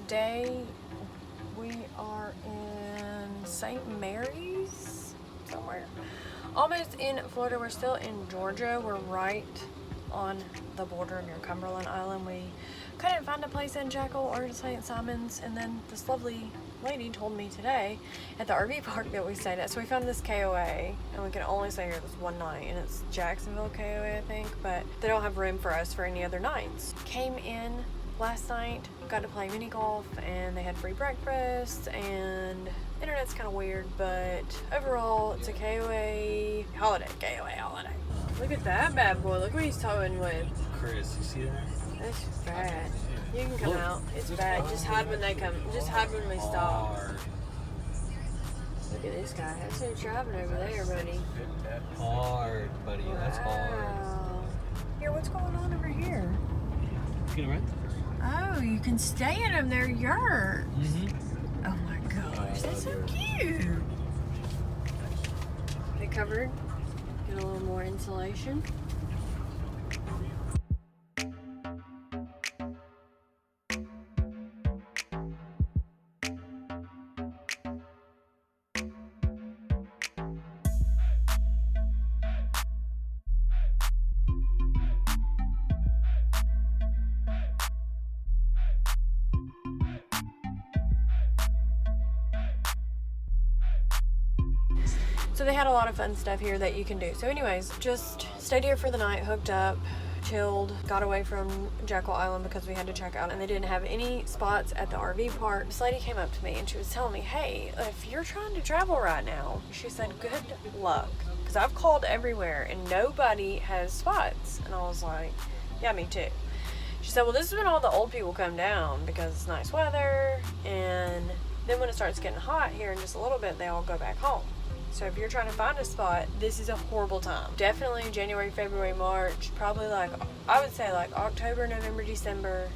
today we are in St. Mary's, somewhere. Almost in Florida. We're still in Georgia. We're right on the border near Cumberland Island. We couldn't find a place in Jekyll or St. Simon's, and then this lovely lady told me today at the RV park that we stayed at. So we found this KOA, and we can only stay here this one night, and it's Jacksonville KOA, I think, but they don't have room for us for any other nights. Came in last night, got to play mini golf, and they had free breakfast, and internet's kind of weird, but overall it's a KOA holiday. Look at that bad boy. Look what he's towing with. Chris, you see that? That's bad. You can come out. It's bad. Just hide when they come. Just hide when we stop. Hard. Look at this guy. That's who's driving over there, buddy. Hard, buddy. That's hard. Wow. Here, what's going on over here? You gonna rent? Oh, you can stay in them. They're yours. Mm-hmm. Oh my gosh, that's so cute. They covered. Get a little more insulation. So they had a lot of fun stuff here that you can do. So anyways, just stayed here for the night, hooked up, chilled, got away from Jekyll Island because we had to check out, and they didn't have any spots at the RV park. This lady came up to me and she was telling me, hey, if you're trying to travel right now, she said, good luck. Because I've called everywhere and nobody has spots. And I was like, yeah, me too. She said, well, this is when all the old people come down because it's nice weather, and then when it starts getting hot here in just a little bit, they all go back home. So if you're trying to find a spot, this is a horrible time. Definitely January, February, March, probably like, I would say like October, November, December.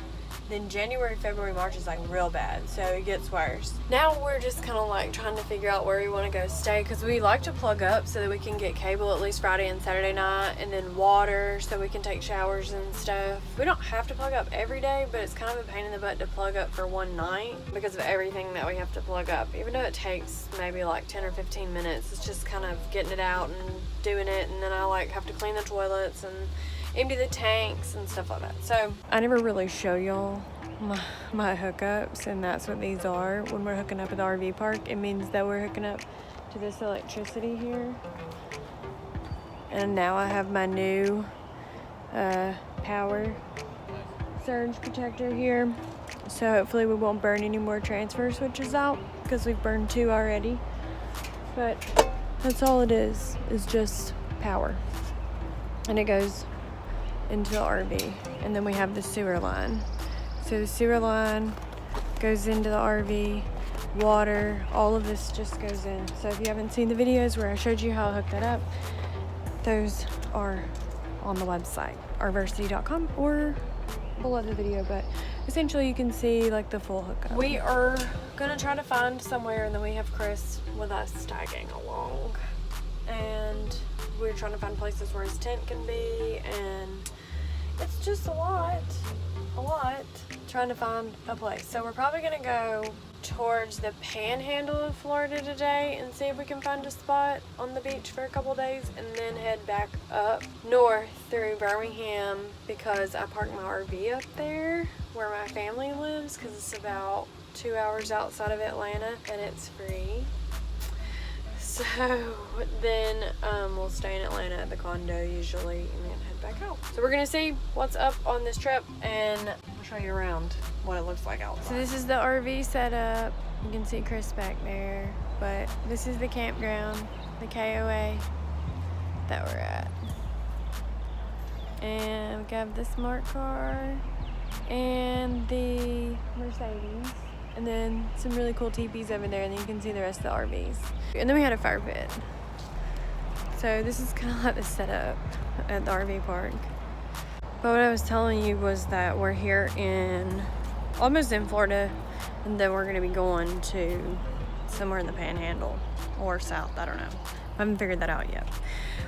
Then January, February, March is like real bad, so it gets worse. Now we're just kind of like trying to figure out where we want to go stay, because we like to plug up so that we can get cable at least Friday and Saturday night, and then water so we can take showers and stuff. We don't have to plug up every day, but it's kind of a pain in the butt to plug up for one night because of everything that we have to plug up. Even though it takes maybe like 10 or 15 minutes, it's just kind of getting it out and doing it, and then I like have to clean the toilets and empty the tanks and stuff like that. So I never really show y'all my hookups, and that's what these are. When we're hooking up at the RV park, it means that we're hooking up to this electricity here. And now I have my new power surge protector here, so hopefully we won't burn any more transfer switches out because we've burned 2 already. But that's all it is just power, and it goes into the RV. And then we have the sewer line. So the sewer line goes into the RV, water, all of this just goes in. So if you haven't seen the videos where I showed you how I hooked that up, those are on the website, RVersity.com, or below the video, but essentially you can see like the full hookup. We are gonna try to find somewhere, and then we have Chris with us tagging along. And we're trying to find places where his tent can be, and it's just a lot trying to find a place. So we're probably gonna go towards the panhandle of Florida today and see if we can find a spot on the beach for a couple days, and then head back up north through Birmingham because I parked my RV up there where my family lives, because it's about 2 hours outside of Atlanta and it's free. So then we'll stay in Atlanta at the condo usually, and then head back out. So we're gonna see what's up on this trip, and I'll show you around what it looks like outside. So this is the RV setup. You can see Chris back there, but this is the campground, the KOA that we're at. And we have the smart car and the Mercedes. And then some really cool teepees over there, and then you can see the rest of the RVs. And then we had a fire pit. So this is kind of like the setup at the RV park. But what I was telling you was that we're here almost in Florida, and then we're gonna be going to somewhere in the panhandle or south, I don't know. I haven't figured that out yet.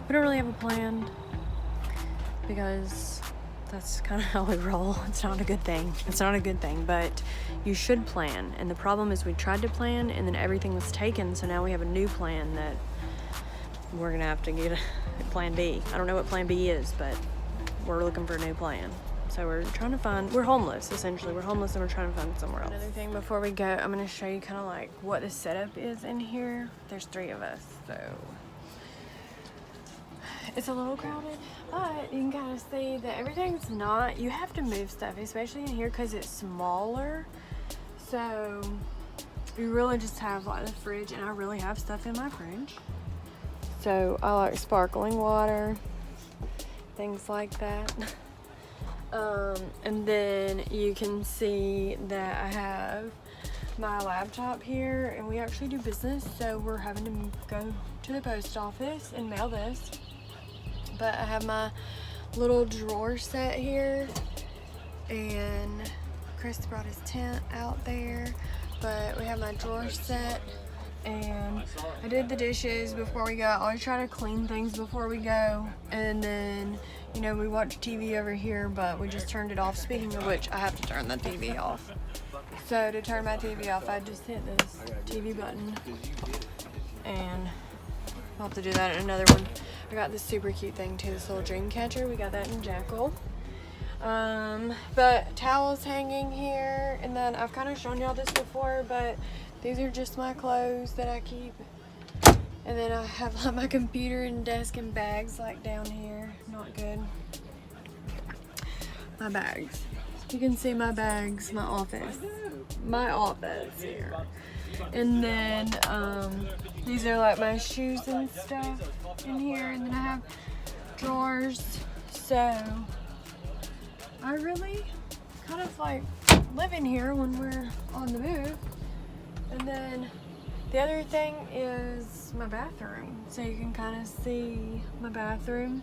We don't really have a plan because that's kind of how we roll. It's not a good thing. It's not a good thing, but you should plan. And the problem is we tried to plan and then everything was taken. So now we have a new plan that we're gonna have to get a plan B. I don't know what plan B is, but we're looking for a new plan. So we're trying to find, we're homeless essentially. We're homeless and we're trying to find somewhere else. Another thing before we go, I'm gonna show you kind of like what the setup is in here. There's 3 of us, so it's a little crowded, but you can kind of see that everything's not, you have to move stuff, especially in here because it's smaller. So you really just have like the fridge, and I really have stuff in my fridge. So I like sparkling water, things like that. And then you can see that I have my laptop here, and we actually do business, so we're having to go to the post office and mail this. But I have my little drawer set here, and Chris brought his tent out there, but we have my drawer set. And I did the dishes before we go. I always try to clean things before we go. And then, you know, we watch TV over here, but we just turned it off. Speaking of which, I have to turn the TV off. So to turn my TV off, I just hit this TV button. And I'll have to do that in another one. I got this super cute thing too, this little dream catcher. We got that in Jackal. But towels hanging here. And then I've kind of shown y'all this before, but these are just my clothes that I keep. And then I have like my computer and desk and bags like down here. Not good. My bags. You can see my bags, my office. My office here. And then these are like my shoes and stuff in here. And then I have drawers. So I really kind of like live in here when we're on the move. And then the other thing is my bathroom. So you can kind of see my bathroom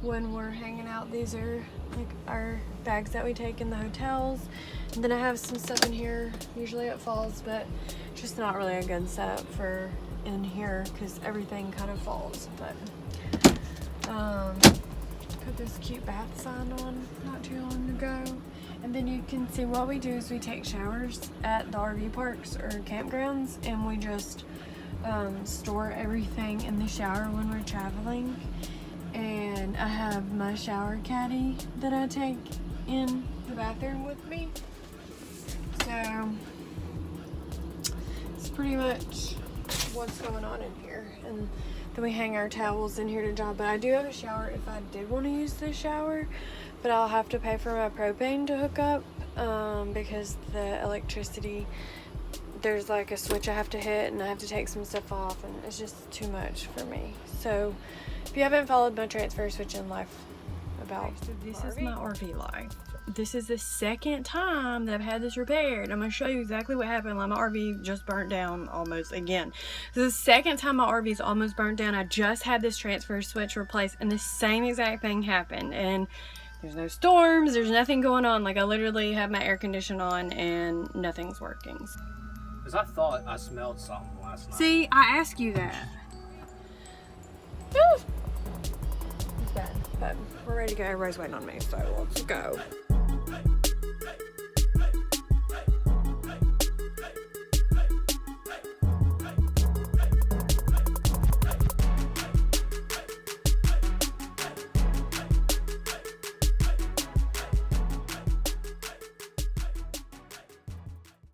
when we're hanging out. These are like our bags that we take in the hotels. And then I have some stuff in here. Usually it falls, but just not really a good setup for in here because everything kind of falls. But put this cute bath sign on not too long ago. And then you can see what we do is we take showers at the RV parks or campgrounds, and we just store everything in the shower when we're traveling. And I have my shower caddy that I take in the bathroom with me. So it's pretty much what's going on in here. And then we hang our towels in here to dry. But I do have a shower if I did want to use the shower. But I'll have to pay for my propane to hook up because the electricity, there's like a switch I have to hit and I have to take some stuff off, and it's just too much for me. So if you haven't followed my transfer switch in life about this is my RV life. This is the second time that I've had this repaired. I'm going to show you exactly what happened. Like my RV just burnt down almost again. This is the second time my RV's almost burnt down. I just had this transfer switch replaced and the same exact thing happened. And there's no storms, there's nothing going on. Like I literally have my air conditioner on and nothing's working. Because I thought I smelled something last night. See, I asked you that. It's bad, but we're ready to go. Everybody's waiting on me, so let's go.